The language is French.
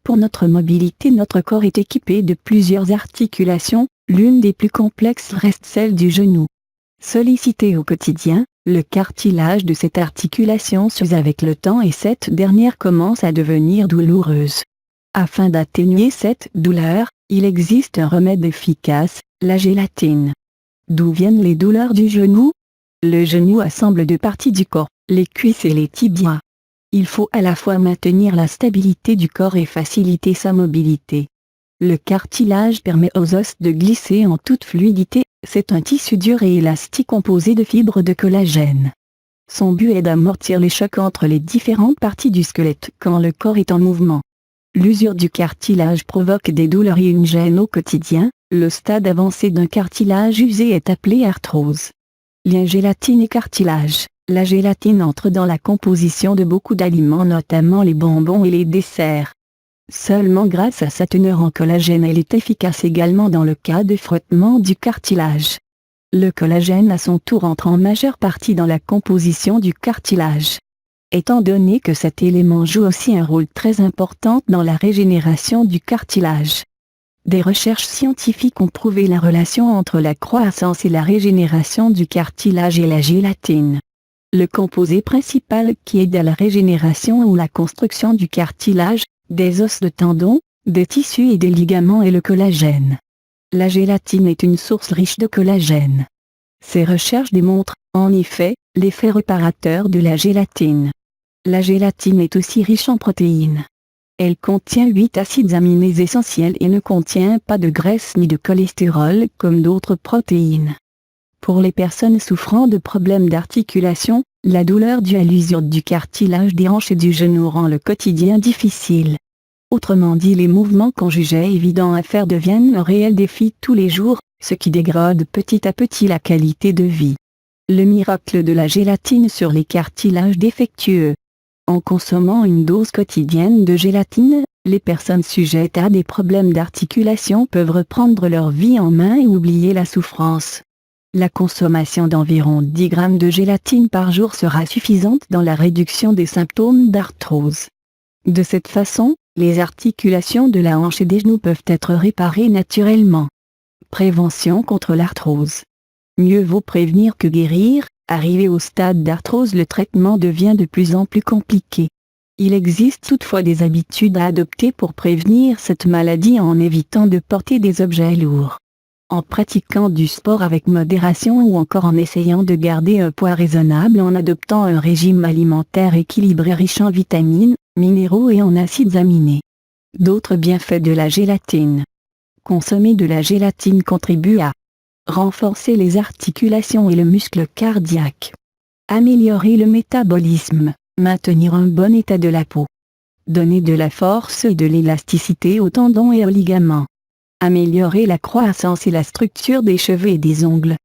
Pour notre mobilité, notre corps est équipé de plusieurs articulations, l'une des plus complexes reste celle du genou. Sollicité au quotidien, le cartilage de cette articulation s'use avec le temps et cette dernière commence à devenir douloureuse. Afin d'atténuer cette douleur, il existe un remède efficace, la gélatine. D'où viennent les douleurs du genou? Le genou assemble deux parties du corps, les cuisses et les tibias. Il faut à la fois maintenir la stabilité du corps et faciliter sa mobilité. Le cartilage permet aux os de glisser en toute fluidité, c'est un tissu dur et élastique composé de fibres de collagène. Son but est d'amortir les chocs entre les différentes parties du squelette quand le corps est en mouvement. L'usure du cartilage provoque des douleurs et une gêne au quotidien, le stade avancé d'un cartilage usé est appelé arthrose. Lien gélatine et cartilage. La gélatine entre dans la composition de beaucoup d'aliments, notamment les bonbons et les desserts. Seulement grâce à sa teneur en collagène, elle est efficace également dans le cas de frottement du cartilage. Le collagène à son tour entre en majeure partie dans la composition du cartilage. Étant donné que cet élément joue aussi un rôle très important dans la régénération du cartilage. Des recherches scientifiques ont prouvé la relation entre la croissance et la régénération du cartilage et la gélatine. Le composé principal qui aide à la régénération ou la construction du cartilage, des os de tendons, des tissus et des ligaments est le collagène. La gélatine est une source riche de collagène. Ces recherches démontrent, en effet, l'effet réparateur de la gélatine. La gélatine est aussi riche en protéines. Elle contient 8 acides aminés essentiels et ne contient pas de graisse ni de cholestérol comme d'autres protéines. Pour les personnes souffrant de problèmes d'articulation, la douleur due à l'usure du cartilage des hanches et du genou rend le quotidien difficile. Autrement dit, les mouvements qu'on jugeait évidents à faire deviennent un réel défi tous les jours, ce qui dégrade petit à petit la qualité de vie. Le miracle de la gélatine sur les cartilages défectueux. En consommant une dose quotidienne de gélatine, les personnes sujettes à des problèmes d'articulation peuvent reprendre leur vie en main et oublier la souffrance. La consommation d'environ 10 grammes de gélatine par jour sera suffisante dans la réduction des symptômes d'arthrose. De cette façon, les articulations de la hanche et des genoux peuvent être réparées naturellement. Prévention contre l'arthrose. Mieux vaut prévenir que guérir. Arrivé au stade d'arthrose, le traitement devient de plus en plus compliqué. Il existe toutefois des habitudes à adopter pour prévenir cette maladie en évitant de porter des objets lourds. En pratiquant du sport avec modération ou encore en essayant de garder un poids raisonnable en adoptant un régime alimentaire équilibré riche en vitamines, minéraux et en acides aminés. D'autres bienfaits de la gélatine. Consommer de la gélatine contribue à renforcer les articulations et le muscle cardiaque. Améliorer le métabolisme, maintenir un bon état de la peau. Donner de la force et de l'élasticité aux tendons et aux ligaments. Améliorer la croissance et la structure des cheveux et des ongles.